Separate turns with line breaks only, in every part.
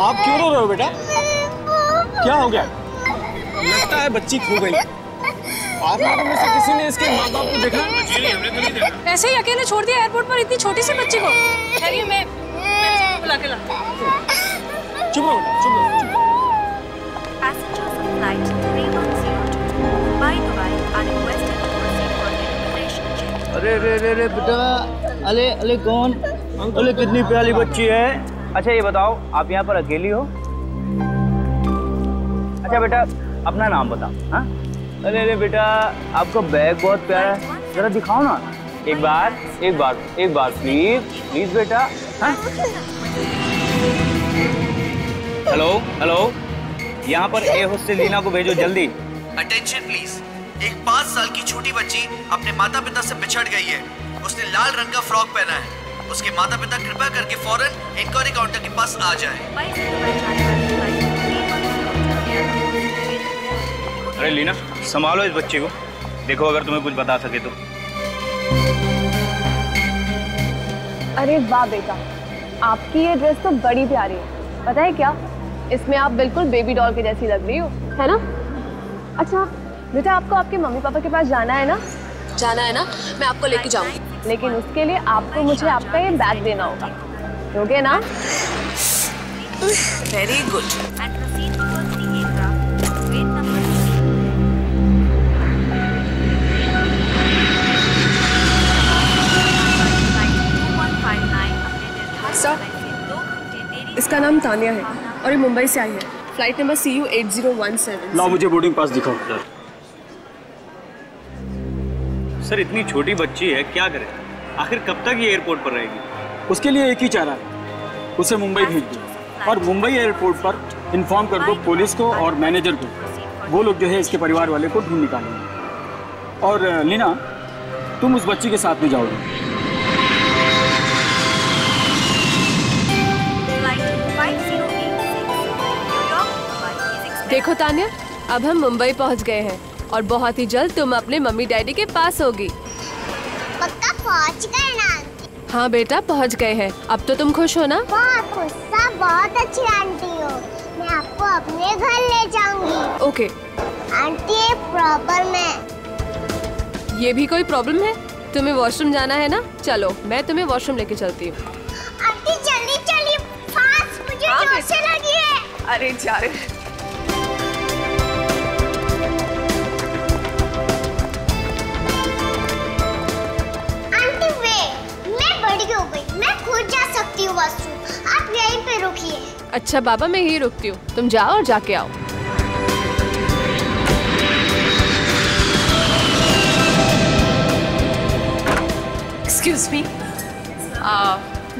आप क्यों रो रहे हो बेटा? क्या हो गया? लगता है बच्ची खो गई। आप लोगों में से किसी ने इसके माँ बाप को देखा? जी हमने तो नहीं देखा।
ऐसे ही अकेले छोड़ दिया एयरपोर्ट पर इतनी छोटी सी बच्ची को? ठहरिए मैं बुला के लाती हूँ।
चुप रहो, चुप रहो।
Passengers of flight 3102 Mumbai Dubai are requested to proceed for immigration check.
अरे रे रे रे बेटा, अले अले कौन? अले कितनी प्यारी बच्ची है। अच्छा ये बताओ, आप यहाँ पर अकेली हो? अच्छा बेटा, अपना नाम बताओ। हाँ? अरे अरे बेटा, आपका बैग बहुत प्यारा है, जरा दिखाओ ना। एक बार प्लीज प्लीज बेटा। हाँ? हेलो हेलो, यहाँ पर ए हॉस्टल लीना को भेजो जल्दी।
Attention please. एक 5 साल की छोटी बच्ची अपने माता पिता से बिछड़ गई है। उसने लाल रंग का फ्रॉक पहना है। उसके माता पिता कृपया करके फौरन इंक्वायरी काउंटर के पास आ जाएं।
अरे लीना, संभालो इस बच्चे को, देखो अगर तुम्हें कुछ बता सके तो।
अरे वाह बेटा, आपकी ये ड्रेस तो बड़ी प्यारी है। पता है क्या, इसमें आप बिल्कुल बेबी डॉल के जैसी लग रही हो, है ना? अच्छा बेटा, आपको आपके मम्मी पापा के पास जाना है ना?
जाना है ना, मैं आपको लेके जाऊंगी।
लेकिन उसके लिए आपको मुझे आपका ये बैग देना होगा, दोगे ना?
Very good.
सर, इसका नाम तानिया है और ये मुंबई से आई है। Flight number CU 8017।
लाओ मुझे बोर्डिंग पास दिखाओ।
सर इतनी छोटी बच्ची है, क्या करे? आखिर कब तक ये एयरपोर्ट पर रहेगी?
उसके लिए एक ही चारा है, उसे मुंबई भेज दो और मुंबई एयरपोर्ट पर इन्फॉर्म कर दो पुलिस को और मैनेजर को। वो लोग जो है इसके परिवार वाले को ढूंढ निकालेंगे। और लीना, तुम उस बच्ची के साथ में जाओगे।
देखो तानिया, अब हम मुंबई पहुंच गए हैं और बहुत ही जल्द तुम अपने मम्मी डैडी के पास होगी।
पक्का पहुंच गए ना?
हाँ बेटा, पहुंच गए हैं। अब तो तुम खुश हो ना?
बहुत खुश, सब बहुत अच्छी आंटी हो। मैं आपको अपने घर ले जाऊंगी।
ओके
आंटी, एक प्रॉब्लम है।
ये भी कोई प्रॉब्लम है? तुम्हें वॉशरूम जाना है ना? चलो मैं तुम्हें वॉशरूम लेके चलती हूँ।
आंटी जल्दी चलिए, फास्ट, मुझे जोर से लगी है।
अरे जा रहे।
आप यहीं पे रुकिए।
अच्छा बाबा, मैं यहीं रुकती हूँ, तुम जाओ और जाके आओ।
एक्सक्यूज मी,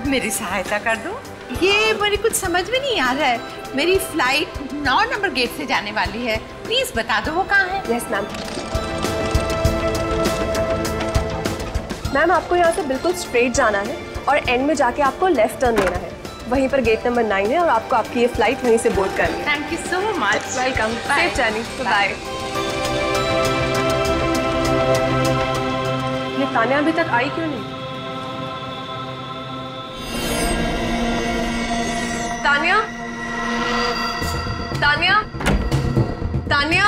मेरी सहायता कर दो। ये मेरी कुछ समझ में नहीं आ रहा है। मेरी फ्लाइट 9 नंबर गेट से जाने वाली है, प्लीज बता दो वो कहाँ है।
Yes ma'am. मैम, आपको यहाँ से बिल्कुल स्ट्रेट जाना है और एंड में जाके आपको लेफ्ट टर्न लेना है। वहीं पर गेट नंबर 9 है और आपको आपकी ये फ्लाइट वहीं से बोर्ड करनी है।
Thank you so much.
Welcome. Safe journey. Bye. ये तानिया अभी तक आई क्यों नहीं? तानिया, तानिया, तानिया,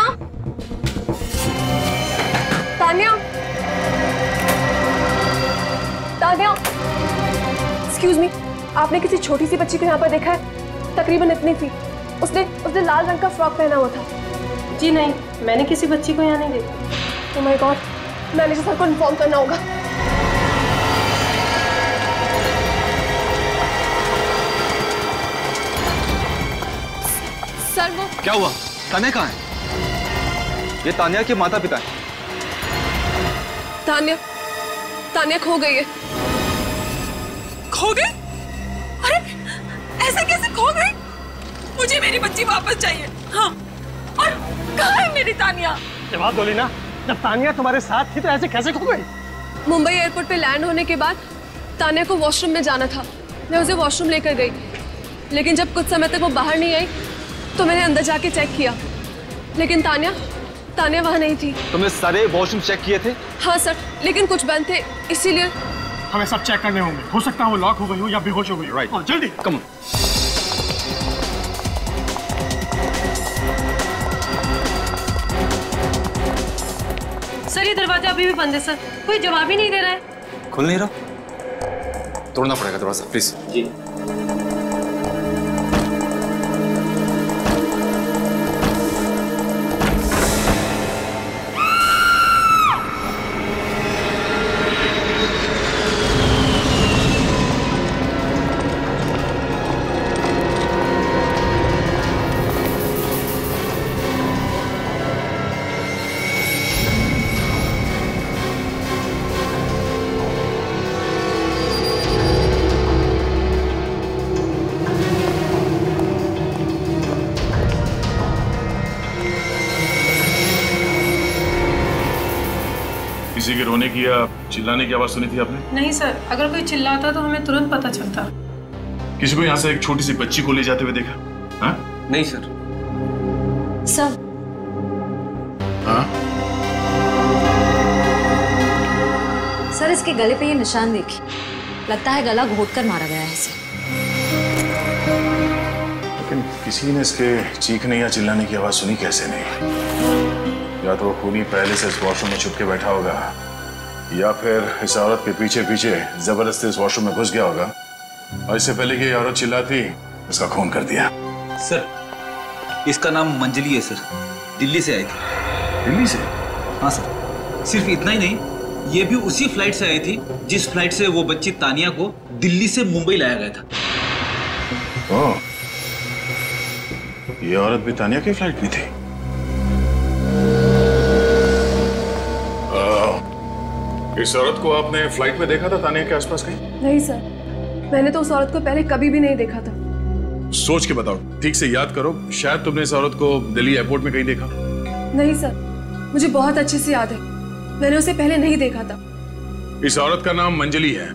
तानिया, तानिया। एक्सक्यूज मी, आपने किसी छोटी सी बच्ची को यहाँ पर देखा है? तकरीबन इतनी थी। उसने लाल रंग का फ्रॉक पहना हुआ था।
जी नहीं, मैंने किसी बच्ची को यहाँ नहीं देखा।
Oh my God, manager sir को इन्फॉर्म करना होगा। सर वो
क्या हुआ? तानिया कहाँ है? ये तानिया के माता पिता हैं।
तानिया खो गई है।
खो गई? अरे ऐसे कैसे खो गई? मुझे मेरी बच्ची वापस चाहिए। हाँ, और कहाँ है मेरी तानिया?
जवाब दो लीना, जब तानिया तुम्हारे साथ थी तो ऐसे कैसे खो गई?
मुंबई एयरपोर्ट पे लैंड होने के बाद तानिया को वॉशरूम में जाना था। मैं उसे वॉशरूम लेकर गई, लेकिन जब कुछ समय तक वो बाहर नहीं आई तो मैंने अंदर जाके चेक किया, लेकिन तानिया वहाँ नहीं थी।
तुमने सारे वॉशरूम चेक किए थे?
हाँ सर, लेकिन कुछ बंद थे, इसीलिए।
हमें सब चेक करने होंगे, हो सकता है वो लॉक हो गई हो या बेहोश हो गई हो।
राइट,
जल्दी
कम।
सर ये दरवाजा अभी भी बंद है सर, कोई जवाब ही नहीं दे रहा है।
खुल नहीं रहा, तोड़ना पड़ेगा दरवाजा प्लीज।
जी।
किसी के रोने की या चिल्लाने की आवाज सुनी थी आपने?
नहीं सर, अगर कोई चिल्लाता तो हमें तुरंत पता चलता।
किसी को यहाँ से एक छोटी सी बच्ची को ले जाते हुए देखा? हाँ?
नहीं सर।
सर।
हाँ?
सर इसके गले पे ये निशान देखिए, लगता है गला घोटकर मारा गया है इसे।
लेकिन किसी ने इसके चीखने या चिल्लाने की आवाज सुनी कैसे नहीं? या तो वो खूनी पहले से इस वॉशरूम में छुप के बैठा होगा, या फिर इस औरत के पीछे पीछे जबरदस्ती इस वॉशरूम में घुस गया होगा और इससे पहले कि ये औरत चिल्लाती इसका खून कर दिया।
सर इसका नाम मंजली है सर, दिल्ली से आई थी।
दिल्ली से?
हाँ सर, सिर्फ इतना ही नहीं, ये भी उसी फ्लाइट से आई थी जिस फ्लाइट से वो बच्ची तानिया को दिल्ली से मुंबई लाया गया था।
ओह, ये औरत भी तानिया की फ्लाइट में थी। इस औरत को आपने फ्लाइट में देखा था तानिया के आसपास कहीं?
नहीं सर, मैंने तो उस औरत को पहले कभी भी नहीं देखा था।
सोच के बताओ, ठीक से याद करो, शायद तुमने इस औरत को दिल्ली एयरपोर्ट में कहीं देखा।
नहीं सर, मुझे बहुत अच्छे से याद है, मैंने उसे पहले नहीं देखा था।
इस औरत का नाम मंजली है,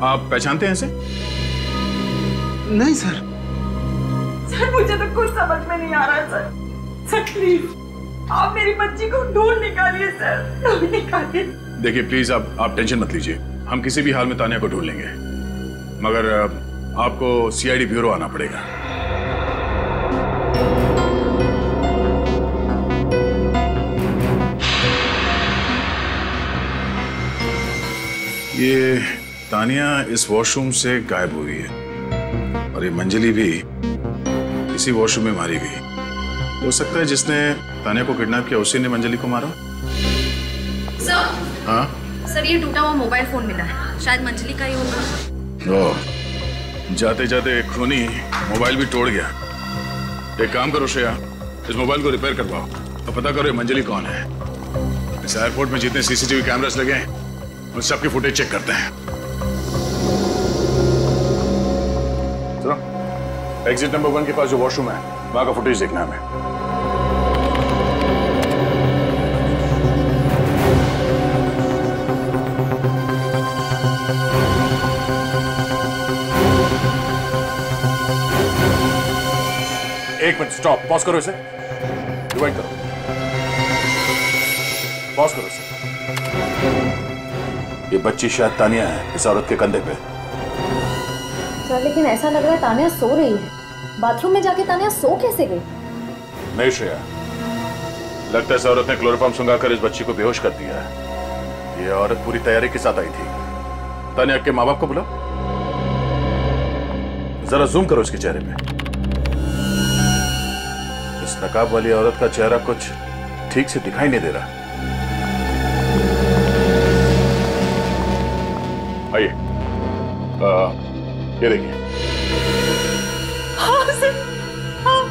आप पहचानते हैं इसे?
नहीं सर।
सर मुझे तो कुछ समझ में नहीं आ रहा है सर। सर प्लीज आप मेरी बच्ची को ढूंढ निकालिए सर, ढूंढ निकालिए।
देखिए प्लीज आप टेंशन मत लीजिए, हम किसी भी हाल में तानिया को ढूंढ लेंगे, मगर आपको सीआईडी ब्यूरो आना पड़ेगा। ये तानिया इस वॉशरूम से गायब हुई है और ये मंजली भी इसी वॉशरूम में मारी गई। हो सकता है जिसने तानिया को किडनैप किया उसी ने मंजली को मारा।
सर।
हाँ?
सर ये टूटा हुआ मोबाइल फोन मिला है, शायद मंजली का ही होगा।
ओह, जाते जाते खूनी मोबाइल भी तोड़ गया। एक काम करो श्रेया, इस मोबाइल को रिपेयर करवाओ और पता करो ये मंजली कौन है। इस एयरपोर्ट में जितने सीसीटीवी कैमरास लगे हैं उन सबकी फुटेज चेक करते हैं। चलो, एग्जिट नंबर 1 के पास जो वॉशरूम है वहां का फुटेज देखना है हमें। एक मिनट, स्टॉप, पॉज करो इसे, रिवाइंड करो, पॉज करो इसे। ये बच्ची शायद तानिया है इस औरत के कंधे पे।
सर लेकिन ऐसा लग रहा है तानिया सो रही है, बाथरूम में जाके तानिया सो कैसे गई?
नहीं श्रेया, लगता है इस औरत ने क्लोरोफॉर्म सुंघाकर इस बच्ची को बेहोश कर दिया है। ये औरत पूरी तैयारी के साथ आई थी। तानिया के माँ बाप को बुला, जरा जूम करो इसके चेहरे पे। इस नकाब वाली औरत का चेहरा कुछ ठीक से दिखाई नहीं दे रहा। आइए, ये देखिए।
हाँ सर, हाँ,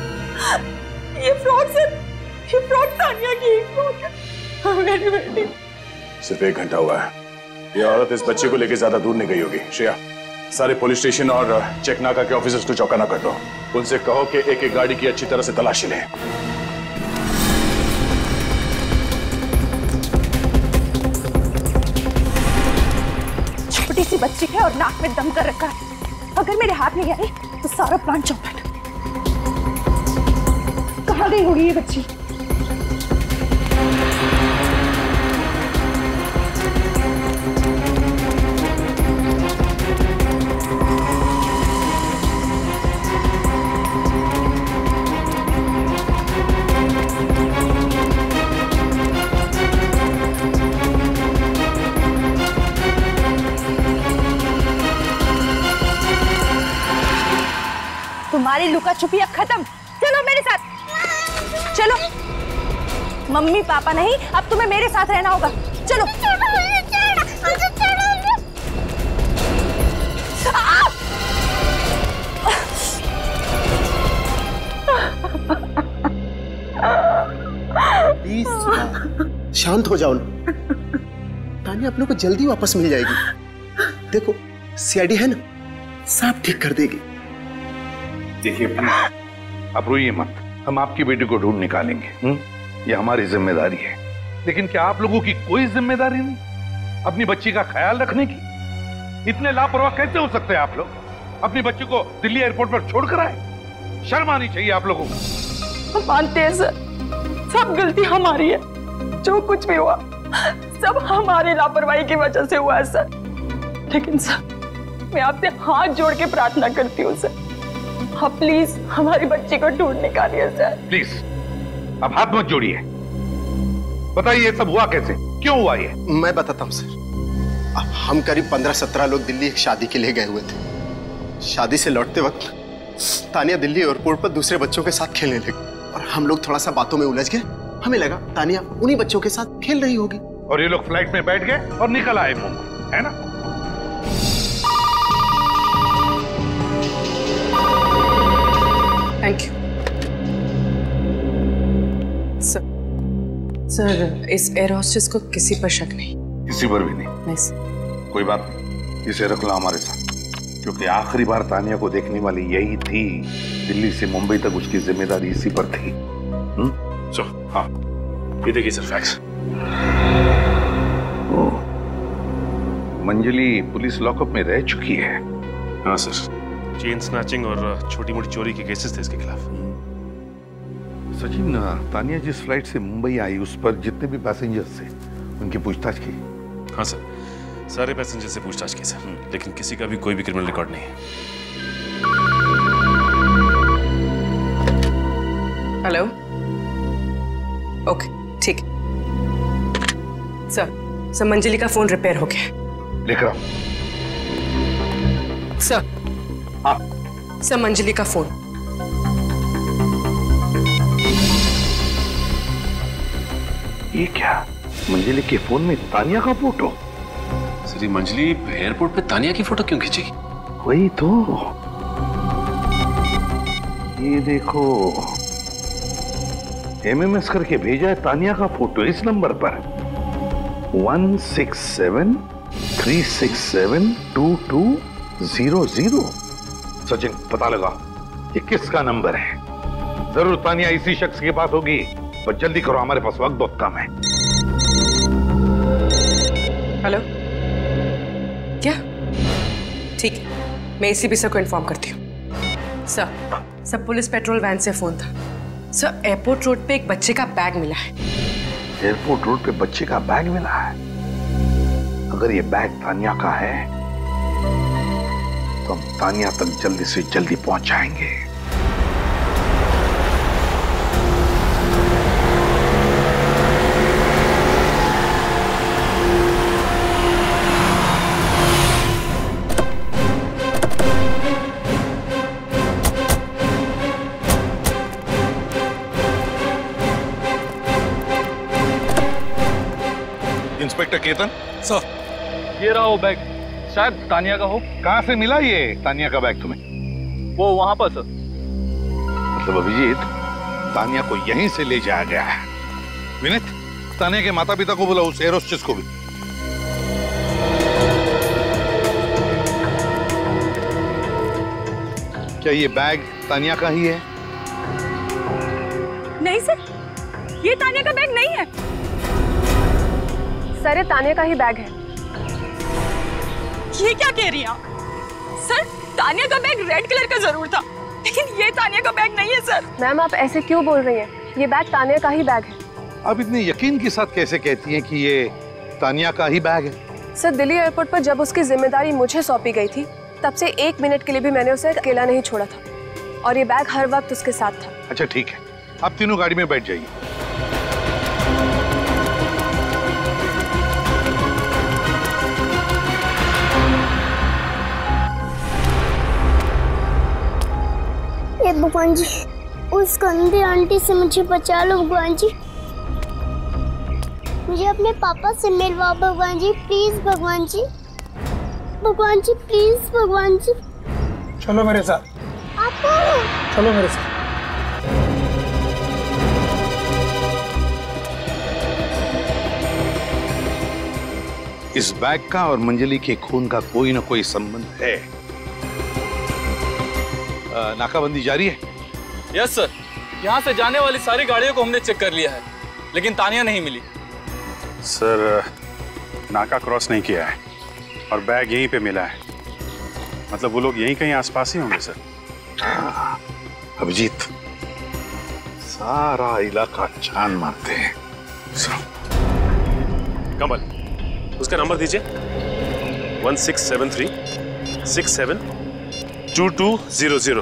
ये फ्रॉक सर, ये फ्रॉक तानिया की फ्रॉक है। हाँ मेरी बेटी।
सिर्फ 1 घंटा हुआ है, ये औरत इस बच्चे को लेकर ज्यादा दूर नहीं गई होगी। श्रेया, सारे पुलिस स्टेशन और चेक नाका के ऑफिसर्स को चौकन्ना कर दो। उनसे कहो कि एक एक गाड़ी की अच्छी तरह से तलाशी लें।
छोटी सी बच्ची है और नाक में दम कर रखा है, अगर मेरे हाथ में आई तो सारा प्लान चौपट। कहाँ गई होगी ये बच्ची?
तुम्हारी लुका छुपी अब खत्म। चलो मेरे साथ, चलो। मम्मी पापा नहीं, अब तुम्हें मेरे साथ रहना होगा। चलो।
प्लीज शांत हो जाओ ना। तानिया आप लोग को जल्दी वापस मिल जाएगी। देखो सीआईडी है ना, सब ठीक कर देगी।
देखिए आप रोइए मत, हम आपकी बेटी को ढूंढ निकालेंगे। ये हमारी जिम्मेदारी है। लेकिन क्या आप लोगों की कोई जिम्मेदारी नहीं अपनी बच्ची का ख्याल रखने की? इतने लापरवाह कैसे हो सकते हैं आप लोग? अपनी बच्ची को दिल्ली एयरपोर्ट पर छोड़कर आए। शर्म आनी चाहिए आप लोगों को।
हम मानते हैं सर, सब गलती हमारी है। जो कुछ भी हुआ सब हमारी लापरवाही की वजह से हुआ है सर। लेकिन सर मैं आपसे हाथ जोड़ के प्रार्थना करती हूँ सर, आप प्लीज हमारी बच्ची को ढूंढ निकालिए सर।
प्लीज अब हाथ मत जोड़िए। बताइए ये सब हुआ कैसे, क्यों हुआ ये?
मैं बताता हूँ सर। हम करीब 15-17 लोग दिल्ली एक शादी के लिए गए हुए थे। शादी से लौटते वक्त तानिया दिल्ली एयरपोर्ट पर दूसरे बच्चों के साथ खेलने लगी और हम लोग थोड़ा सा बातों में उलझ गए। हमें लगा तानिया उन्हीं बच्चों के साथ खेल रही होगी
और ये लोग फ्लाइट में बैठ गए और निकल आए मुंबई, है ना?
Thank you sir. इस एयर होस्टेस को किसी पर शक नहीं?
किसी पर भी नहीं। कोई बात नहीं, इसे रख लो हमारे साथ, क्योंकि आखिरी बार तानिया को देखने वाली यही थी। दिल्ली से मुंबई तक उसकी जिम्मेदारी इसी पर थी।
हाँ ये देखिए सर फैक्स।
मंजली पुलिस लॉकअप में रह चुकी है।
हाँ सर, चेन स्नैचिंग और छोटी मोटी चोरी के केसेस थे इसके खिलाफ।
सचिन, तानिया जिस फ्लाइट से मुंबई आई उस पर जितने भी पैसेंजर्स थे उनकी पूछताछ की?
हाँ सर, सारे पैसेंजर से पूछताछ की सर, लेकिन किसी का भी कोई भी क्रिमिनल रिकॉर्ड नहीं है।
हेलो, ओके ठीक है सर। मंजली का फोन रिपेयर हो गया।
लिख रहा हूं
सर।
हाँ
सर, मंजली का फोन।
ये क्या, मंजली के फोन में तानिया का फोटो?
सर, मंजली एयरपोर्ट पे तानिया की फोटो क्यों खींची?
वही तो, ये देखो एमएमएस करके भेजा है तानिया का फोटो इस नंबर पर 1673672200। सचिन पता लगा ये किसका नंबर है। जरूर तानिया इसी शख्स के पास होगी, पर जल्दी करो, हमारे पास वक्त बहुत कम है।
हेलो, क्या? ठीक है, मैं एसीपी सर को इन्फॉर्म करती हूँ। सर, पुलिस पेट्रोल वैन से फोन था। सर, एयरपोर्ट रोड पे एक बच्चे का बैग मिला है।
एयरपोर्ट रोड पे बच्चे का बैग मिला है? अगर ये बैग तानिया का है तो हम तानिया तक जल्दी से जल्दी पहुंच जाएंगे। इंस्पेक्टर केतन
सर, ये रहा वो बैग, शायद तानिया का हो।
कहां से मिला ये तानिया का बैग तुम्हें?
वो वहां पर सर।
मतलब अभिजीत, तानिया को यहीं से ले जाया गया है। विनीत, तानिया के माता पिता को बोला, उस एयर होस्टेस को भी। क्या ये बैग तानिया का ही है?
नहीं सर, ये तानिया का बैग नहीं है।
सर, ये तानिया का ही बैग है।
ये क्या कह रही हैं आप? सर, तानिया का बैग रेड कलर का जरूर था, लेकिन ये तानिया का बैग नहीं है सर।
मैम, आप ऐसे क्यों बोल रही हैं? ये बैग तानिया का ही बैग है।
आप इतने यकीन के साथ कैसे कहती हैं कि ये तानिया का ही बैग है?
सर, दिल्ली एयरपोर्ट पर जब उसकी जिम्मेदारी मुझे सौंपी गई थी, तब से 1 मिनट के लिए भी मैंने उसे अकेला नहीं छोड़ा था, और ये बैग हर वक्त उसके साथ था।
अच्छा ठीक है, आप तीनों गाड़ी में बैठ जाइए।
हे भगवान जी, उस गंदे आंटी से मुझे बचा लो भगवान जी। मुझे अपने पापा से मिलवाओ भगवान जी, प्लीज भगवान जी। भगवान जी प्लीज भगवान जी।
चलो मेरे साथ।
आप कौन हो?
चलो मेरे साथ।
इस बैग का और मंजली के खून का कोई ना कोई संबंध है। नाकाबंदी जारी है?
यस सर, यहाँ से जाने वाली सारी गाड़ियों को हमने चेक कर लिया है, लेकिन तानिया नहीं मिली।
सर, नाका क्रॉस नहीं किया है और बैग यहीं पे मिला है। मतलब वो लोग यहीं कहीं आसपास ही होंगे सर।
अभिजीत, सारा इलाका छान मारते हैं।
कमल, उसका नंबर दीजिए। 1673 67 2200।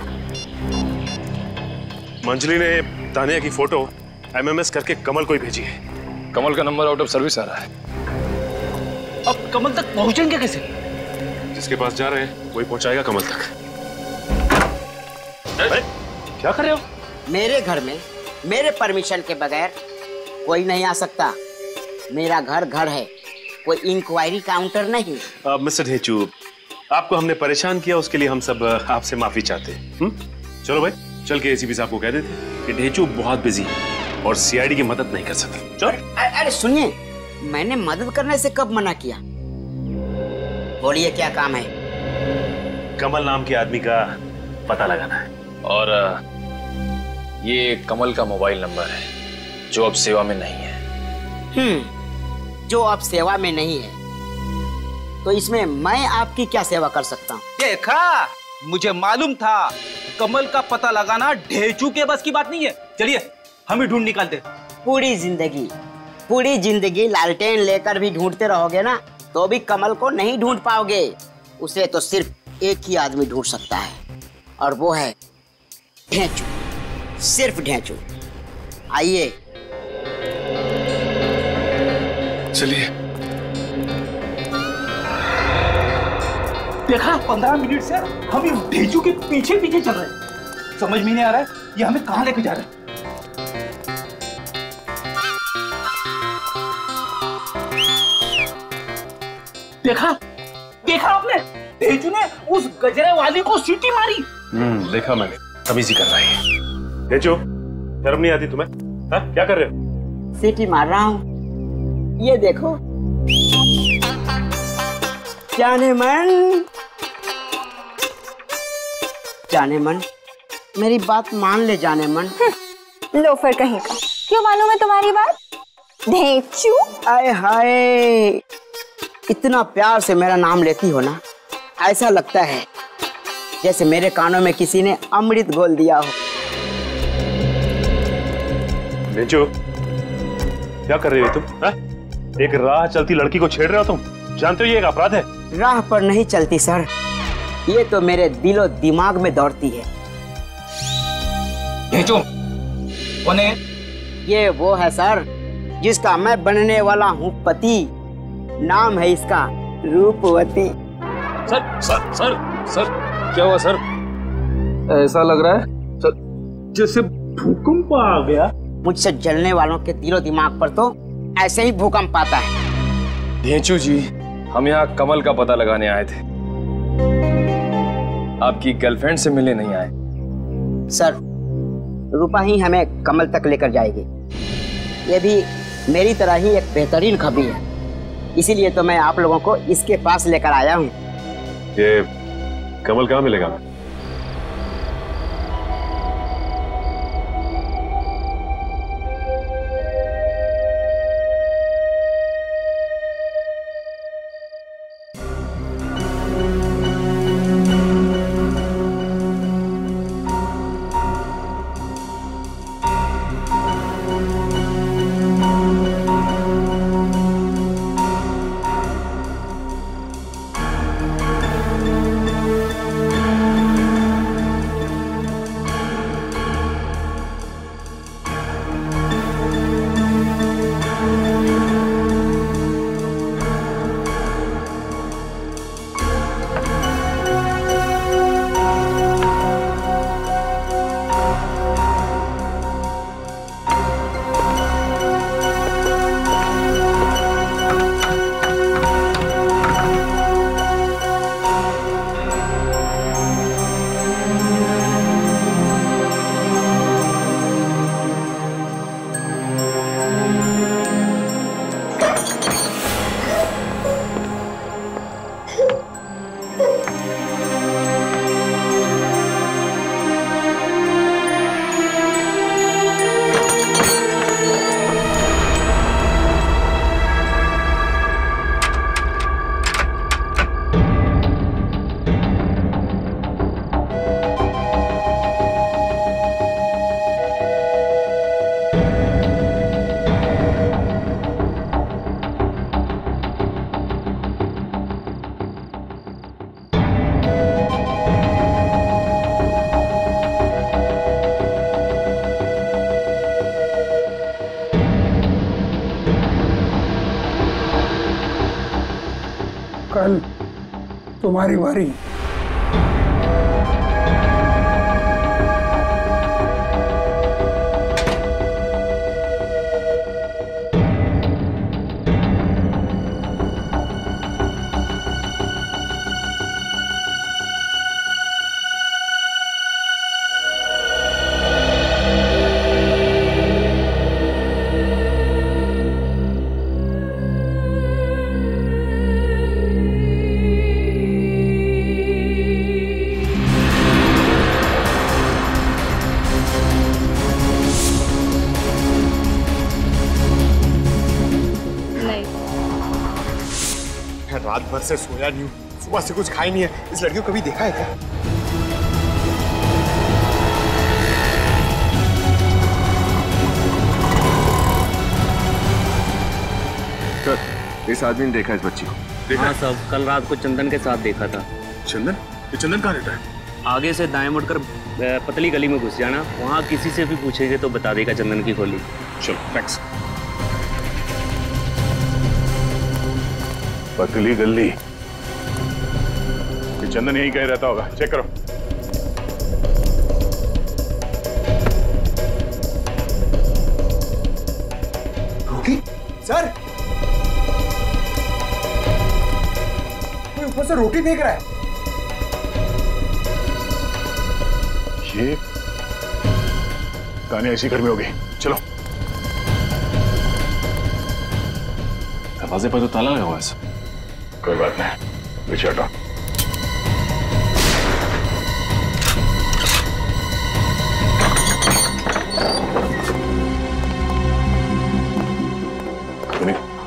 मंजली ने तानिया की फोटो MMS करके कमल को ही भेजी है।
कमल का नंबर आउट ऑफ सर्विस आ रहा है।
अब कमल तक पहुंचेंगे कैसे?
जिसके पास जा रहे हैं वही पहुंचाएगा कमल तक।
क्या कर रहे हो?
मेरे घर में मेरे परमिशन के बगैर कोई नहीं आ सकता। मेरा घर घर है, कोई इंक्वायरी काउंटर नहीं।
मिस्टर ढेंचू, आपको हमने परेशान किया, उसके लिए हम सब आपसे माफी चाहते हैं। चलो भाई, चल के एसीपी साहब को कह देते कि ढेंचू बहुत बिजी है और सीआईडी की मदद नहीं कर सकता। चलो।
अरे सुनिए, मैंने मदद करने से कब मना किया? बोलिए क्या काम है?
कमल नाम के आदमी का पता लगाना है।
और ये कमल का मोबाइल नंबर है जो अब सेवा में नहीं है।
जो अब सेवा में नहीं है, तो इसमें मैं आपकी क्या सेवा कर सकता हूँ?
देखा, मुझे मालूम था कमल का पता लगाना ढेंचू के बस की बात नहीं है। चलिए हम ही ढूंढ निकालते।
पूरी जिंदगी लालटेन लेकर भी ढूंढते रहोगे ना, तो भी कमल को नहीं ढूंढ पाओगे। उसे तो सिर्फ एक ही आदमी ढूंढ सकता है, और वो है ढेंचू, सिर्फ ढेंचू। आइए
चलिए।
देखा, 15 मिनट से हम ये ढेंचू के पीछे पीछे चल रहे हैं। समझ में नहीं आ रहा है ये हमें कहां लेके जा रहे हैं। देखा आपने, ढेंचू ने उस गजरे वाली को सीटी मारी।
देखा मैंने, तमीज़ी कर रहा है। ढेंचू, शर्म नहीं आती तुम्हें? हाँ, क्या कर रहे हो?
सीटी मार रहा हूँ। ये देखो, जाने मन, मेरी बात मान ले जाने मन।
लोफर कहीं का, क्यों मालूम है तुम्हारी बात? ढेंचू।
आए हाय, इतना प्यार से मेरा नाम लेती हो ना, ऐसा लगता है जैसे मेरे कानों में किसी ने अमृत घोल दिया हो।
ढेंचू, क्या कर रही हो तुम? हा? एक राह चलती लड़की को छेड़ रहे हो तुम? जानते हो ये एक अपराध है।
राह पर नहीं चलती सर, ये तो मेरे दिलो दिमाग में दौड़ती है।
ढेंचू कौन है?
ये वो है सर जिसका मैं बनने वाला हूँ पति। नाम है इसका रूपवती।
सर क्या हुआ सर? ऐसा लग रहा है सर जैसे भूकंप आ गया।
मुझसे जलने वालों के दिलो दिमाग पर तो ऐसे ही भूकंप आता है।
ढेंचू जी, हम यहाँ कमल का पता लगाने आए थे, आपकी गर्लफ्रेंड से मिलने नहीं आए।
सर, रूपा ही हमें कमल तक लेकर जाएगी। ये भी मेरी तरह ही एक बेहतरीन खबरी है, इसीलिए तो मैं आप लोगों को इसके पास लेकर आया हूँ।
ये कमल कहाँ मिलेगा?
तुम्हारी बारी।
रात भर से सोया नहीं हूँ, सुबह से कुछ खाई नहीं है। इस लड़की को कभी देखा है क्या?
सर, इस आदमी ने देखा इस बच्ची को? देखा?
हाँ साहब, कल रात को चंदन के साथ देखा था।
चंदन? ये चंदन कहाँ रहता है?
आगे से दाएं मुड़कर पतली गली में घुस जाना, वहाँ किसी से भी पूछेंगे तो बता देगा चंदन की खोली।
चलो, थैंक्स। पतली गली, ये चंदन यहीं कहीं रहता होगा, चेक करो।
रोकी? सर, कोई ऊपर से रोटी फेंक रहा है।
ये तानिया इसी घर में होगी, चलो।
दरवाजे पर तो ताला लगा हुआ है।
कोई बात नहीं, पीछे हटो।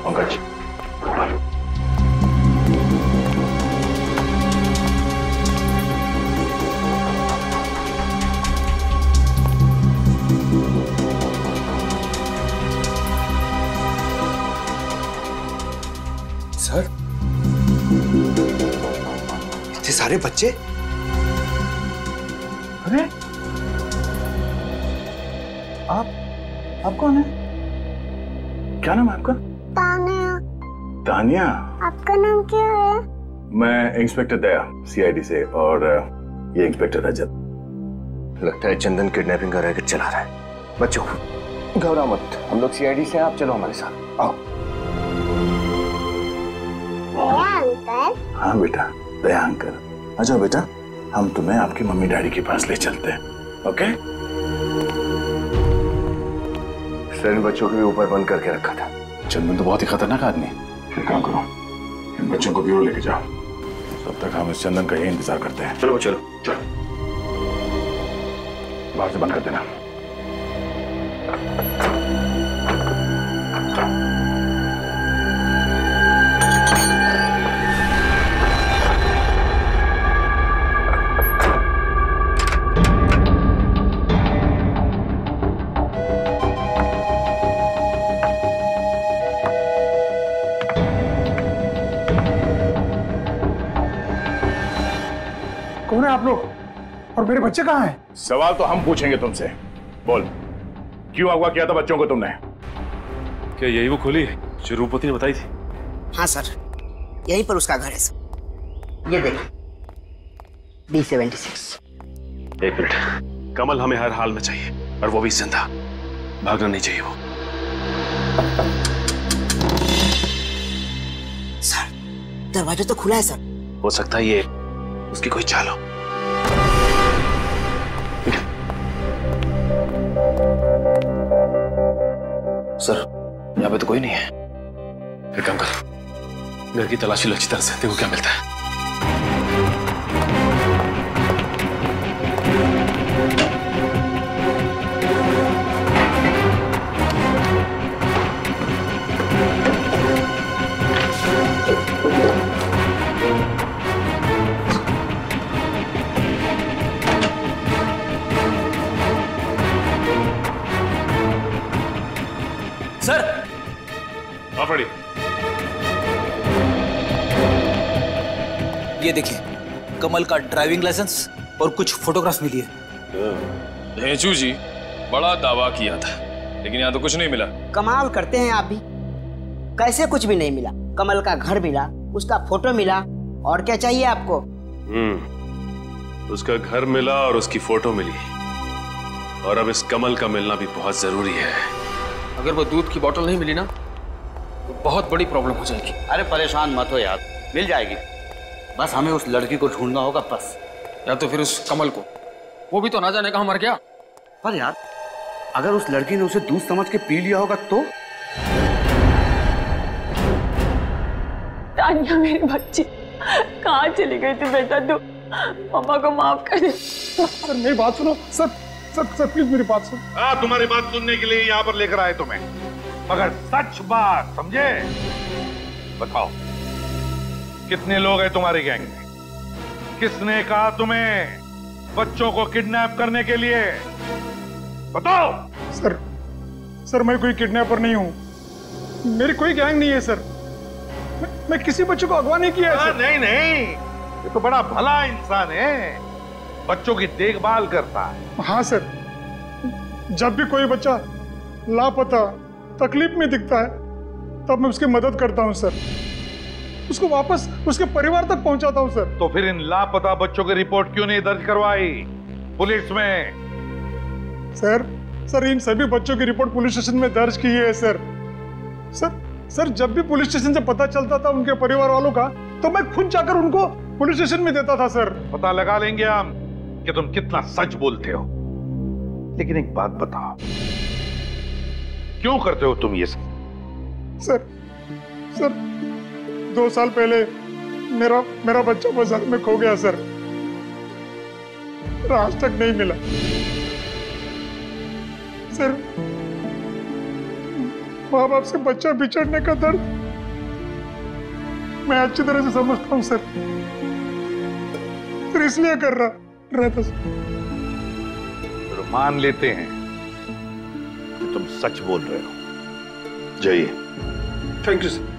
पंकज,
सर, इतने सारे बच्चे? अरे आप कौन है?
क्या नाम है आपका?
तानिया।
तानिया?
आपका नाम क्या है?
मैं इंस्पेक्टर दया, सीआईडी से, और ये इंस्पेक्टर रजत।
लगता है चंदन किडनैपिंग का रैकेट चला रहा है। बच्चों, घबराओ मत, हम लोग सीआईडी से हैं, आप चलो हमारे साथ, आओ।
दया अंकल।
हाँ बेटा, दया अंकल, आ जाओ बेटा, हम तुम्हें आपकी मम्मी डैडी के पास ले चलते हैं, ओके?
सर, इन बच्चों को भी ऊपर बंद करके रखा था।
चंदन तो बहुत ही खतरनाक आदमी है। एक काम करो, इन बच्चों को ब्यूरो लेके जाओ, तब तक हम इस चंदन का यही इंतजार करते हैं। चलो चलो चलो, बाहर से बंद कर देना।
कौन है आप लोग और मेरे बच्चे कहाँ हैं?
सवाल तो हम पूछेंगे तुमसे, बोल, क्यों अगवा किया था बच्चों को तुमने?
क्या यही वो खोली जो रूपवती ने बताई थी?
हाँ सर, यहीं पर उसका घर है सर। ये देखिए, B76।
एक मिनट, कमल हमें हर हाल में चाहिए, और वो भी जिंदा। भागना नहीं चाहिए वो।
सर, दरवाजा तो खुला है सर।
हो सकता है ये उसकी कोई चाल हो। सर, यहाँ पे तो कोई नहीं है। एक काम कर, घर की तलाशी लो अच्छी तरह से, देखो क्या मिलता है।
सर,
आप रेडी?
ये देखिए, कमल का ड्राइविंग लाइसेंस और कुछ फोटोग्राफ मिली है।
भेंचू जी, बड़ा दावा किया था, लेकिन यहाँ तो कुछ नहीं मिला।
कमाल करते हैं आप भी, कैसे कुछ भी नहीं मिला? कमल का घर मिला, उसका फोटो मिला, और क्या चाहिए आपको?
उसका घर मिला और उसकी फोटो मिली, और अब इस कमल का मिलना भी बहुत जरूरी है।
अगर वो दूध की बोतल नहीं मिली ना तो बहुत बड़ी प्रॉब्लम हो जाएगी।
अरे परेशान मत हो यार, मिल जाएगी। बस हमें उस लड़की को ढूंढना होगा बस।
या तो फिर उस कमल को, वो भी तो ना जाने कहां मर गया।
पर यार अगर उस लड़की ने उसे दूध समझ के पी लिया होगा तो?
तानिया मेरी बच्ची कहाँ चली गई थी बेटा? तू मम्मा को माफ कर दे।
सर मेरी बात सुनो। सर सर सर प्लीज मेरी बात सुनो।
हाँ, तुम्हारी बात सुनने के लिए यहाँ पर लेकर आए तुम्हें, मगर सच बात समझे। बताओ कितने लोग हैं तुम्हारी गैंग में? किसने कहा तुम्हें बच्चों को किडनैप करने के लिए? बताओ।
सर मैं कोई किडनैपर नहीं हूँ, मेरी कोई गैंग नहीं है सर। मैं किसी बच्चे को अगवा नहीं किया है।
नहीं नहीं, ये तो बड़ा भला इंसान है, बच्चों की देखभाल करता है।
हाँ सर, जब भी कोई बच्चा लापता तकलीफ में दिखता है तब मैं उसकी मदद करता हूँ सर, उसको वापस उसके परिवार तक पहुंचाता हूँ सर।
तो फिर इन लापता बच्चों की रिपोर्ट क्यों नहीं दर्ज करवाई पुलिस में?
सर इन सभी बच्चों की रिपोर्ट पुलिस स्टेशन में दर्ज की है सर। सर जब भी पुलिस स्टेशन से पता चलता था उनके परिवार वालों का, तो मैं खुद जाकर उनको पुलिस स्टेशन में देता था सर।
पता लगा लेंगे हम कि तुम कितना सच बोलते हो। लेकिन एक बात बताओ, क्यों करते हो तुम ये सब?
सर 2 साल पहले मेरा बच्चा बाजार में खो गया सर, आज तक नहीं मिला सर। माँ बाप से बच्चा बिछड़ने का दर्द मैं अच्छी तरह से समझता हूँ सर, फिर इसलिए कर रहा था सर।
तो मान लेते हैं कि तुम सच बोल रहे हो। जाइए।
Thank you sir.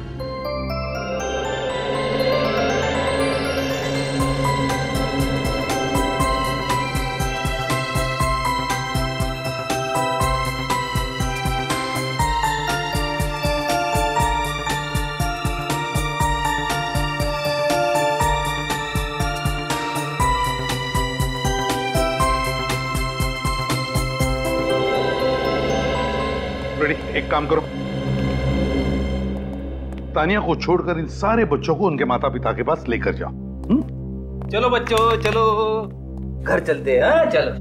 एक काम करो, तानिया को छोड़कर इन सारे बच्चों को उनके माता पिता के पास लेकर जाओ।
चलो बच्चों चलो, घर चलते हैं। चलो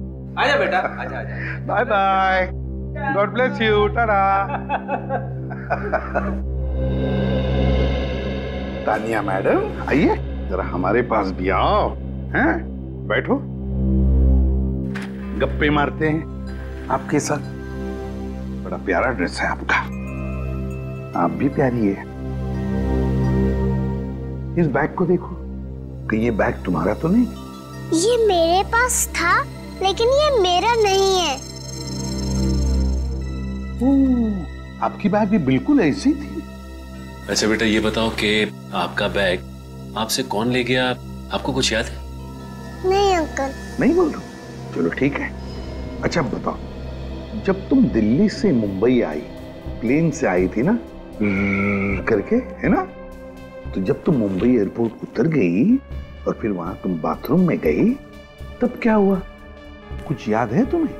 आजा बेटा, आजा आजा।
Bye bye, God bless you, tata. Tania madam आइए जरा हमारे पास भी आओ। हैं? बैठो, गप्पे मारते हैं आपके साथ। बड़ा प्यारा ड्रेस है आपका, आप भी प्यारी है। इस बैग को देखो, कि ये बैग तुम्हारा तो नहीं?
ये मेरे पास था, लेकिन ये मेरा नहीं है।
आपकी बैग भी बिल्कुल ऐसी थी।
अच्छा बेटा ये बताओ कि आपका बैग आपसे कौन ले गया, आपको कुछ याद है?
नहीं अंकल।
नहीं बोल रहा, चलो ठीक है। अच्छा बताओ, जब तुम दिल्ली से मुंबई आई, प्लेन से आई थी ना करके, है ना? तो जब तुम मुंबई एयरपोर्ट उतर गई और फिर वहां तुम बाथरूम में गई, तब क्या हुआ, कुछ याद है तुम्हें?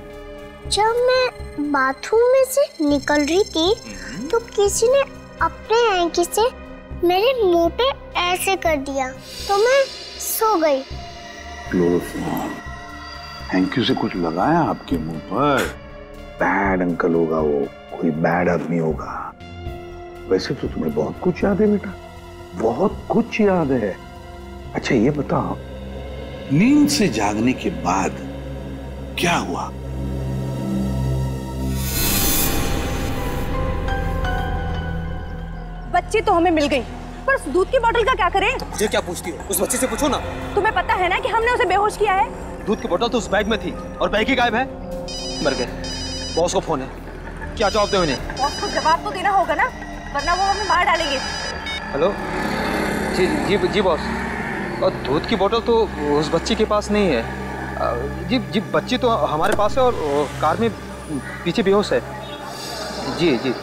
जब मैं बाथरूम में से निकल रही थी तो किसी ने अपने हैंकी से मेरे मुंह पे ऐसे कर दिया, तो मैं सो गई।
हैंकी से कुछ लगाया आपके मुंह पर? बैड अंकल होगा वो, कोई बैड आदमी होगा। वैसे तो तुम्हें बहुत कुछ याद है बेटा, बहुत कुछ याद है। अच्छा ये बताओ, नींद से जागने के बाद क्या हुआ?
बच्ची तो हमें मिल गई, पर उस दूध की बोतल का क्या करें?
ये क्या पूछती हो, उस बच्ची से पूछो ना।
तुम्हें पता है ना कि हमने उसे बेहोश किया है।
दूध की बोतल तो उस बैग में थी और बैग ही गायब है। मर गए। बॉस को फोन है, क्या जवाब दे उन्हें?
बॉस को जवाब तो देना होगा ना, वरना वो हमें मार डालेंगे।
हेलो जी जी जी बॉस, और दूध की बोतल तो उस बच्ची के पास नहीं है। जी जी बच्ची तो हमारे पास है और कार में पीछे बेहोश है। जी जी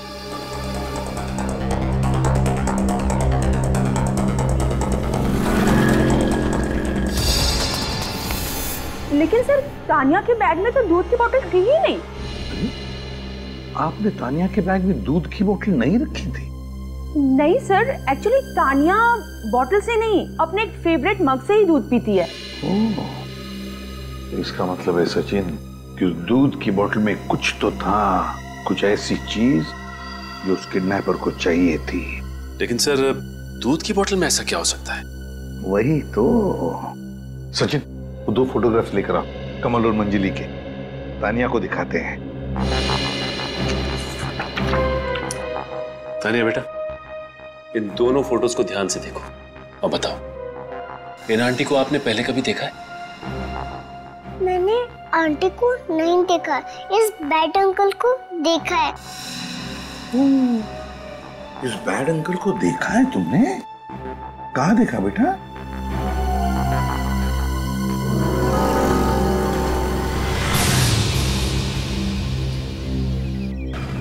लेकिन सर तानिया के बैग में तो दूध की बोतल थी ही नहीं।
आपने तानिया के बैग में दूध की बोतल नहीं रखी थी?
नहीं सर, एक्चुअली तानिया बोतल से नहीं, अपने एक फेवरेट मग से ही दूध पीती है।
इसका मतलब है सचिन कि उस दूध की बोतल में कुछ तो था, कुछ ऐसी चीज जो उस किडनैपर को चाहिए थी।
लेकिन सर दूध की बोतल में ऐसा क्या हो सकता है?
वही तो। सचिन वो 2 फोटोग्राफ्स लेकर आओ, कमल और मंजिली के। तानिया को दिखाते हैं।
तानिया बेटा, इन दोनों फोटोज को ध्यान से देखो और बताओ, इन आंटी को आपने पहले कभी देखा है?
मैंने आंटी को नहीं देखा, इस बैड अंकल को देखा है।
इस बैड अंकल को देखा है तुमने? कहाँ देखा बेटा?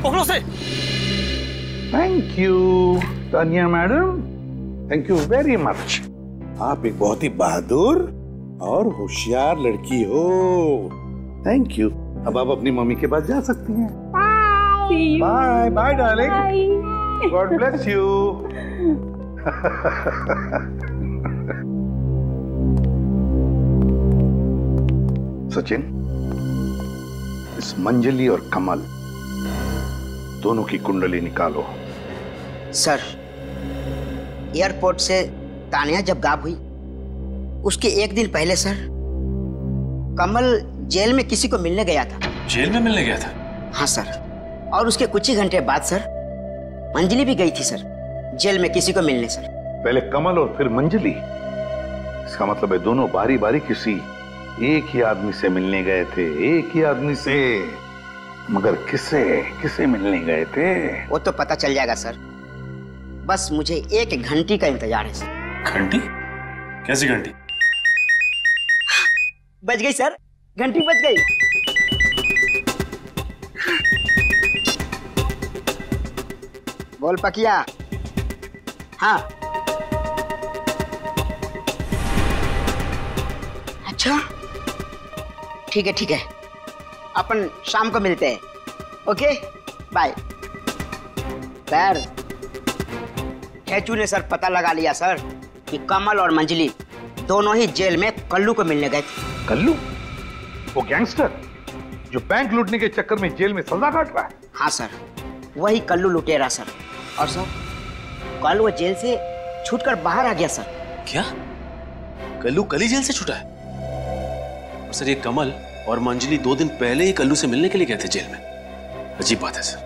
पकड़ो से।
Thank you Tania madam, thank you very much. आप एक बहुत ही बहादुर और होशियार लड़की हो। Thank you. अब आप अपनी मम्मी के पास जा सकती हैं। Bye bye darling, God bless you. Sachin, इस मंजली और कमल दोनों की कुंडली निकालो।
सर, एयरपोर्ट से तानिया जब गायब हुई उसके 1 दिन पहले सर, कमल जेल में किसी को मिलने गया था।
जेल में मिलने गया था?
हाँ सर, और उसके कुछ ही घंटे बाद सर मंजली भी गई थी सर जेल में किसी को मिलने सर।
पहले कमल और फिर मंजली? इसका मतलब है दोनों बारी बारी किसी एक ही आदमी से मिलने गए थे। एक ही आदमी से, मगर किसे मिलने गए थे?
वो तो पता चल जाएगा सर, बस मुझे 1 घंटे का इंतजार है सर।
घंटी? कैसी घंटी?
बज गई सर, घंटी बज गई। बोल पकिया। हाँ अच्छा, ठीक है, अपन शाम को मिलते हैं। Okay bye. सर, खेचू ने सर पता लगा लिया सर कि कमल और मंजली दोनों ही जेल में कल्लू को मिलने गए थे।
कल्लू? वो गैंगस्टर जो बैंक लूटने के चक्कर में जेल में सजा काट रहा है?
हाँ सर, वही कल्लू लुटेरा सर। और सर, कल वो जेल से छूटकर बाहर आ गया सर।
क्या? कल्लू कल ही जेल से छूटा है? और सर, ये कमल और मंजली 2 दिन पहले ही कल्लू से मिलने के लिए गए थे जेल में। अजीब बात है सर।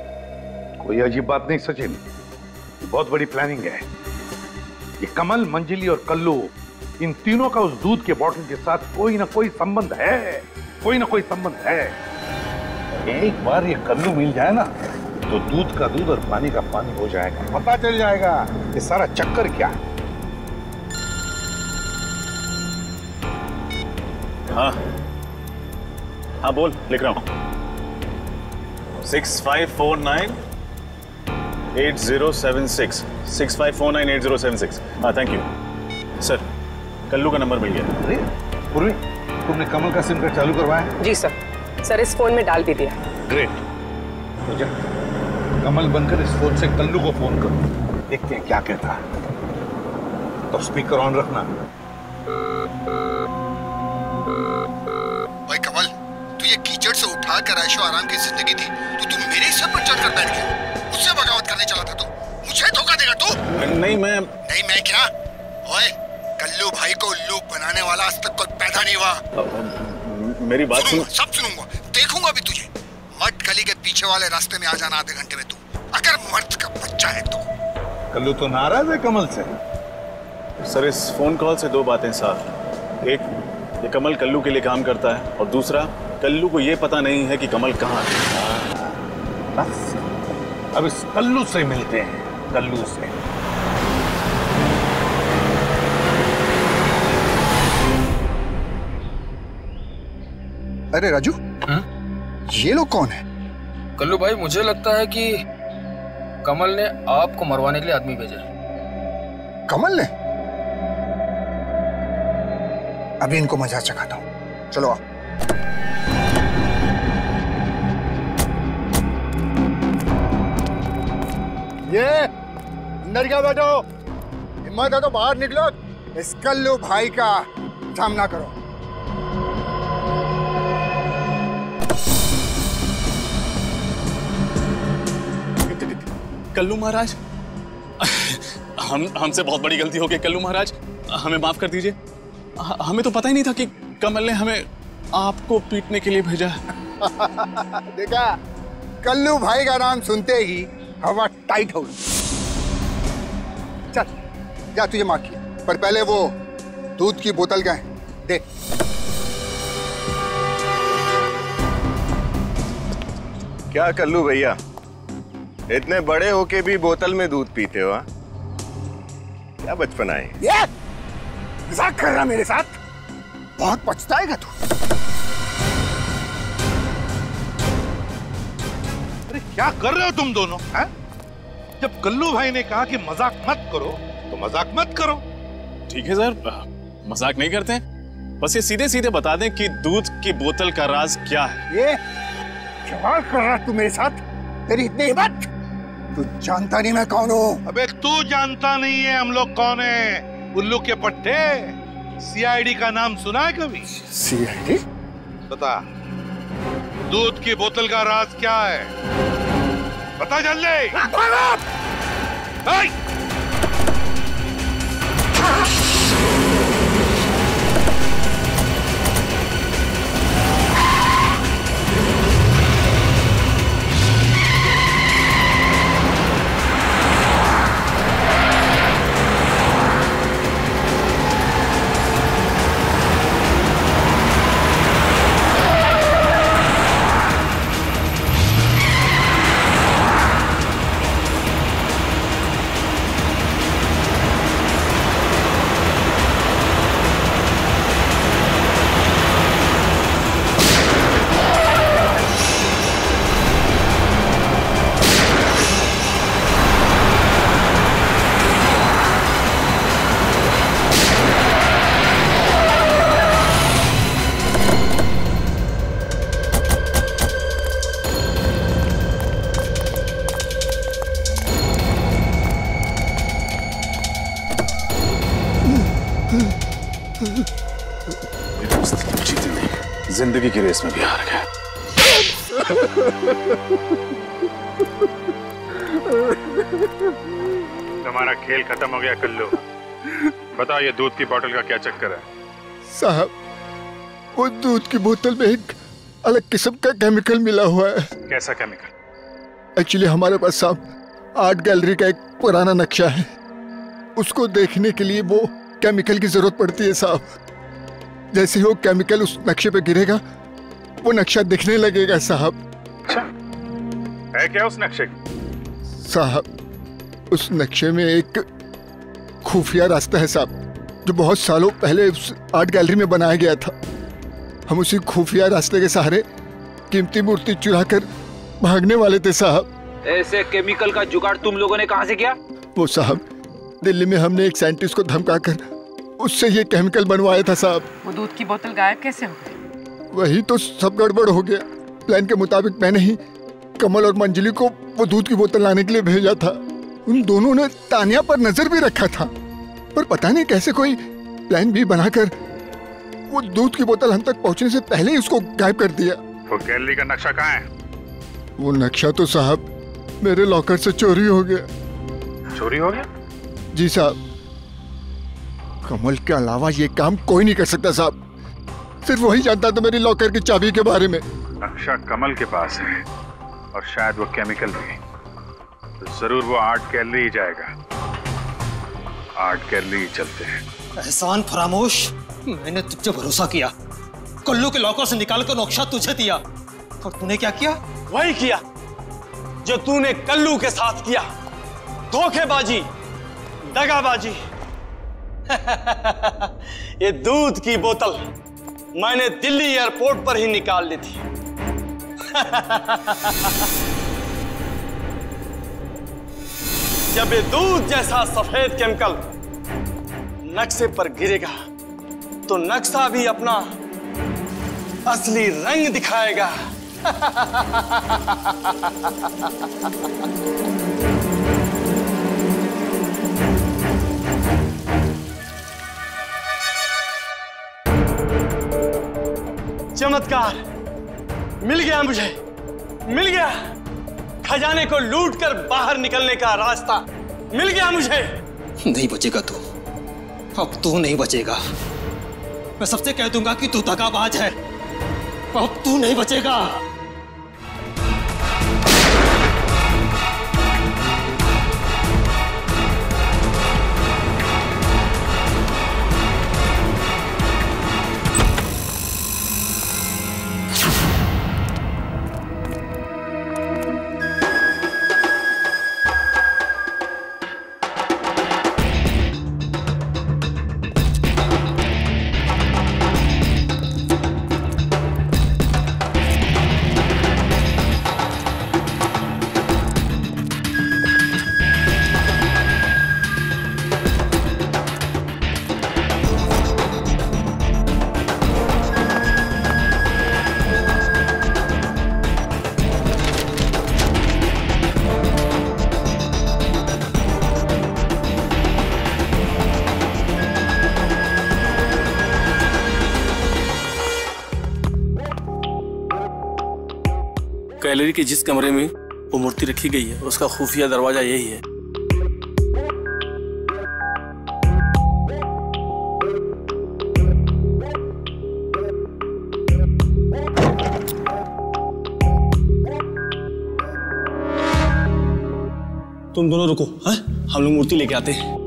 कोई अजीब बात नहीं सचिन, बहुत बड़ी प्लानिंग है। ये कमल, मंजली और कल्लू, इन तीनों का उस दूध के बॉटल के साथ कोई ना कोई संबंध है, कोई ना कोई संबंध है। एक बार ये कल्लू मिल जाए ना तो दूध का दूध और पानी का पानी हो जाएगा। पता चल जाएगा ये सारा चक्कर क्या है।
हाँ बोल, लिख रहा हूँ। 6549 8076 6549 8076। हाँ थैंक यू सर, कल्लू का नंबर मिल गया।
अरे पूर्वी, तुमने कमल का सिम कार्ड चालू करवाया?
जी सर, इस फोन में डाल दीजिए।
ग्रेट। तो जा, कमल बनकर इस फोन से कल्लू को फोन करो, देखते हैं क्या कहता है। तो स्पीकर ऑन रखना।
भाई कमल, तू ये कीचड़ से उठा कर ऐशो आराम की जिंदगी थी तो तू मेरे ही सर पर चढ़कर बैठ गया। मुझसे बगावत करने चला था तू, मुझे धोखा देगा तू?
नहीं मैं
क्या? ओए, कल्लू भाई को उल्लू बनाने वाला आज तक कोई पैदा नहीं हुआ।
मेरी बात सुन।
सब सुनूंगा, देखूंगा भी तुझे। मट गली के पीछे वाले रास्ते में आ जाना आधे घंटे में तू, अगर मर्द का बच्चा है तो।
कल्लू तो नाराज है कमल से।
सर, इस फोन कॉल से 2 बातें साफ। एक, ये कमल कल्लू के लिए काम करता है, और दूसरा, कल्लू को ये पता नहीं है कि कमल कहाँ है।
बस अब इस कल्लू से मिलते हैं, कल्लू से।
अरे राजू, ये लोग कौन है?
कल्लू भाई, मुझे लगता है कि कमल ने आपको मरवाने के लिए आदमी भेजा है।
कमल ने? अभी इनको मजा चखाता हूँ, चलो आओ। ये अंदर क्या बैठो, हिम्मत है तो बाहर निकलो, इस कल्लू भाई का सामना करो।
कल्लू महाराज, हमसे बहुत बड़ी गलती हो गई कल्लू महाराज, हमें माफ कर दीजिए। हमें तो पता ही नहीं था कि कमल ने हमें आपको पीटने के लिए भेजा।
देखा, कल्लू भाई का नाम सुनते ही हवा टाइट हो गई। चल जा, तुझे माफ किया, पर पहले वो दूध की बोतल का है, दे।
क्या कल्लू भैया, इतने बड़े होके भी बोतल में दूध पीते हो? क्या बचपना है
ये? मजाक कर रहा मेरे साथ? बहुत पछताएगा तू।
अरे क्या कर रहे हो तुम दोनों हैं? जब कल्लू भाई ने कहा कि मजाक मत करो तो मजाक मत करो।
ठीक है सर, मजाक नहीं करते, बस ये सीधे सीधे बता दें कि दूध की बोतल का राज क्या है।
ये सवाल कर रहा तू मेरे साथ? तेरी इतनी हिम्मत? तू जानता नहीं मैं कौन हूँ?
अबे तू जानता नहीं है हम लोग कौन है? उल्लू के पट्टे, सीआईडी का नाम सुना है कभी?
सीआईडी?
बता, दूध की बोतल का राज क्या है? बता जल्दी।
जिंदगी की रेस में भी हार गया।
तुम्हारा खेल खत्म हो गया कल्लू। बताओ ये दूध की बोतल का क्या चक्कर है?
साहब, वो दूध की बोतल में एक अलग किस्म का केमिकल मिला हुआ है।
कैसा केमिकल?
एक्चुअली हमारे पास साहब आर्ट गैलरी का एक पुराना नक्शा है, उसको देखने के लिए वो केमिकल की जरूरत पड़ती है साहब। जैसे ही वो केमिकल उस नक्शे पे गिरेगा वो नक्शा दिखने लगेगा साहब।
अच्छा, है क्या उस नक्शे?
साहब, उस नक्शे में एक खुफिया रास्ता है साहब, जो बहुत सालों पहले उस आर्ट गैलरी में बनाया गया था। हम उसी खुफिया रास्ते के सहारे कीमती मूर्ति चुरा कर भागने वाले थे साहब।
ऐसे केमिकल का जुगाड़ तुम लोगों ने कहां से किया?
वो साहब, दिल्ली में हमने एक साइंटिस्ट को धमकाकर उससे ये केमिकल बनवाया था साहब।
वो दूध की बोतल गायब कैसे हो गई?
वही तो सब गड़बड़ हो गया। प्लान के मुताबिक मैंने ही कमल और मंजली को वो दूध की बोतल लाने के लिए भेजा था। उन दोनों ने तानिया पर नजर भी रखा था, पर पता नहीं कैसे कोई प्लान भी बनाकर वो दूध की बोतल हम तक पहुंचने से पहले ही उसको गायब कर दिया।
वो गैलरी का नक्शा कहाँ है?
वो नक्शा तो साहब मेरे लॉकर से चोरी हो गया।
चोरी हो गया?
जी साहब, कमल के अलावा ये काम कोई नहीं कर सकता साहब। सिर्फ वही जानता था मेरी लॉकर की चाबी के बारे में।
नक्शा कमल के पास है और शायद वो केमिकल भी, तो जरूर वो आर्ट गैलरी ही जाएगा। आर्ट गैलरी ही चलते हैं।
एहसान फरामोश, मैंने तुझे भरोसा किया, कल्लू के लॉकर से निकाल कर नक्शा तुझे दिया, और तूने क्या किया?
वही किया जो तूने कल्लू के साथ किया, धोखेबाजी, दगाबाजी। ये दूध की बोतल मैंने दिल्ली एयरपोर्ट पर ही निकाल ली थी। जब ये दूध जैसा सफेद केमिकल नक्शे पर गिरेगा तो नक्शा भी अपना असली रंग दिखाएगा। चमत्कार मिल गया मुझे, मिल गया। खजाने को लूट कर बाहर निकलने का रास्ता मिल गया मुझे।
नहीं बचेगा तू, अब तू नहीं बचेगा। मैं सबसे कह दूंगा कि तू दगाबाज है, अब तू नहीं बचेगा।
गैलरी के जिस कमरे में वो मूर्ति रखी गई है उसका खुफिया दरवाजा यही है। तुम दोनों रुको, हाँ? हम लोग मूर्ति लेके आते हैं।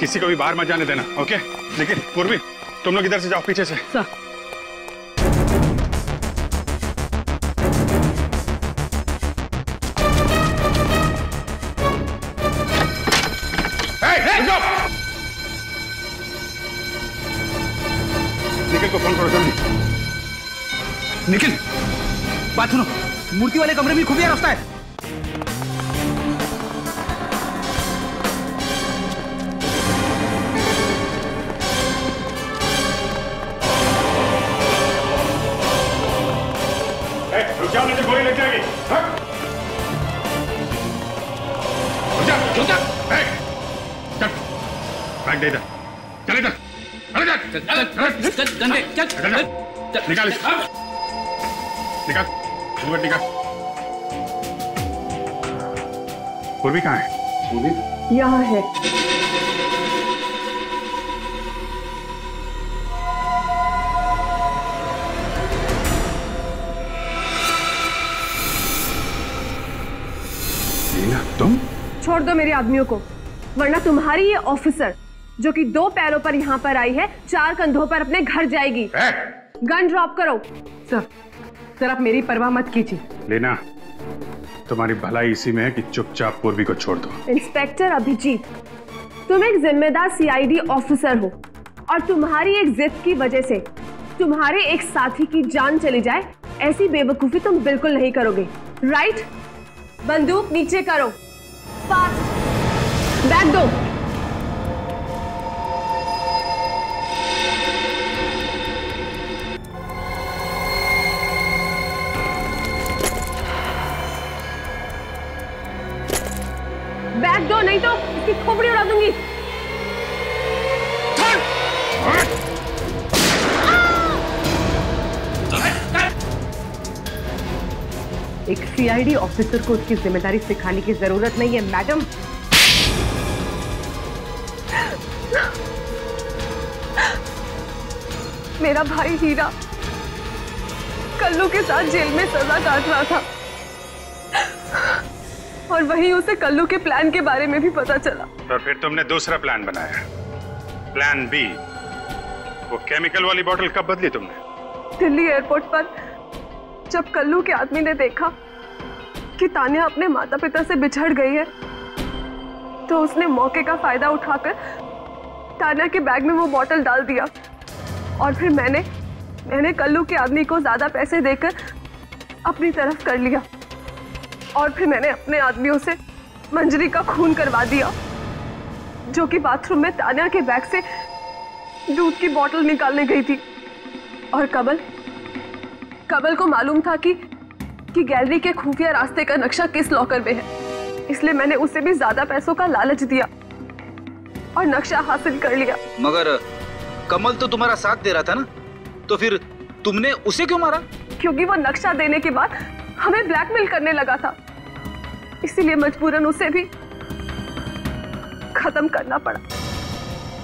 किसी को भी बाहर मत जाने देना, ओके? लेकिन पूर्वी तुम लोग इधर से जाओ, पीछे से।
सर।
निखिल को फोन करो जल्दी।
निखिल, बात सुनो, मूर्ति वाले कमरे में खुफिया रास्ता है।
क्या मुझे गोली लग जाएगी? बैग दे इधर, चल इधर, निकाल निकाल निकाल। पूर्वी कहाँ है? पूर्वी
यहाँ है।
तुम
छोड़ दो मेरे आदमियों को, वरना तुम्हारी ये ऑफिसर जो कि 2 पैरों पर यहाँ पर आई है 4 कंधों पर अपने घर जाएगी। गन ड्रॉप करो।
सर आप मेरी परवाह मत कीजिए।
लेना, तुम्हारी भलाई इसी में है कि चुपचाप पूर्वी को छोड़ दो।
इंस्पेक्टर अभिजीत, तुम एक जिम्मेदार सीआईडी ऑफिसर हो और तुम्हारी एक जिद की वजह से तुम्हारे एक साथी की जान चली जाए, ऐसी बेवकूफी तुम बिल्कुल नहीं करोगे, राइट? बंदूक नीचे करो, फास्ट, बैग दो। बैग दो, नहीं तो इसकी खोपड़ी उड़ा दूंगी।
एक सीआईडी ऑफिसर को उसकी जिम्मेदारी सिखाने की जरूरत नहीं है मैडम।
मेरा भाई हीरा कल्लू के साथ जेल में सजा काट रहा था और वहीं उसे कल्लू के प्लान के बारे में भी पता चला।
तो फिर तुमने दूसरा प्लान बनाया, प्लान बी। वो केमिकल वाली बोतल कब बदली तुमने?
दिल्ली एयरपोर्ट पर जब कल्लू के आदमी ने देखा कि तान्या अपने माता पिता से बिछड़ गई है, तो उसने मौके का फायदा उठाकर तान्या के बैग में वो बोतल डाल दिया और फिर मैंने कल्लू के आदमी को ज्यादा पैसे देकर अपनी तरफ कर लिया और फिर मैंने अपने आदमियों से मंजरी का खून करवा दिया, जो कि बाथरूम में तान्या के बैग से दूध की बोतल निकालने गई थी। और कमल को मालूम था कि गैलरी के खुफिया रास्ते का नक्शा किस लॉकर में है, इसलिए मैंने उसे भी ज्यादा पैसों का लालच दिया और नक्शा हासिल कर लिया।
मगर कमल तो तुम्हारा साथ दे रहा था ना, तो फिर तुमने उसे क्यों मारा?
क्योंकि वो नक्शा देने के बाद हमें ब्लैकमेल करने लगा था, इसीलिए मजबूरन उसे भी खत्म करना पड़ा।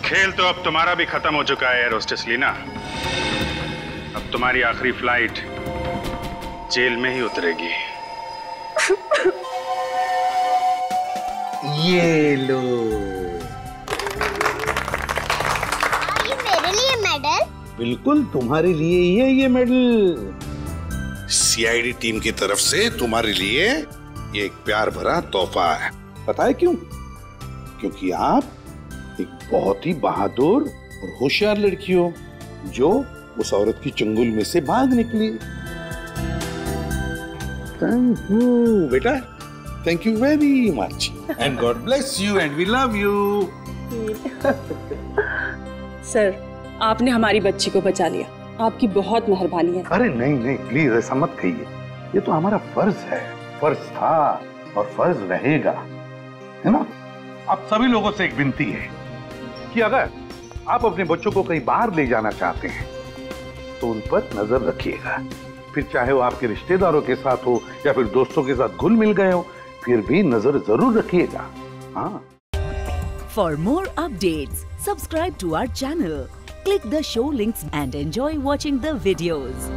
खेल तो अब तुम्हारा भी खत्म हो चुका है एयर होस्टेस लीना। अब तुम्हारी आखिरी फ्लाइट जेल में ही उतरेगी।
ये लो।
ये मेरे लिए मेडल?
बिल्कुल तुम्हारे लिए ही है ये मेडल। सीआईडी टीम की तरफ से तुम्हारे लिए ये एक प्यार भरा तोहफा है। पता है क्यों? क्योंकि आप एक बहुत ही बहादुर और होशियार लड़की हो, जो उस औरत की चंगुल में से भाग निकली। थैंक यू बेटा, thank you very much and God bless you and we love you.
Sir, आपने हमारी बच्ची को बचा लिया, आपकी बहुत मेहरबानी है।
अरे नहीं नहीं, प्लीज ऐसा मत कहिए, ये तो हमारा फर्ज है, फर्ज था और फर्ज रहेगा, है ना? अब सभी लोगों से एक विनती है कि अगर आप अपने बच्चों को कहीं बाहर ले जाना चाहते हैं तो उन पर नजर रखिएगा। फिर चाहे वो आपके रिश्तेदारों के साथ हो या फिर दोस्तों के साथ घुल मिल गए हो, फिर भी नजर जरूर रखिएगा। हाँ।
For more updates, subscribe to our channel, click the show links and enjoy watching the videos.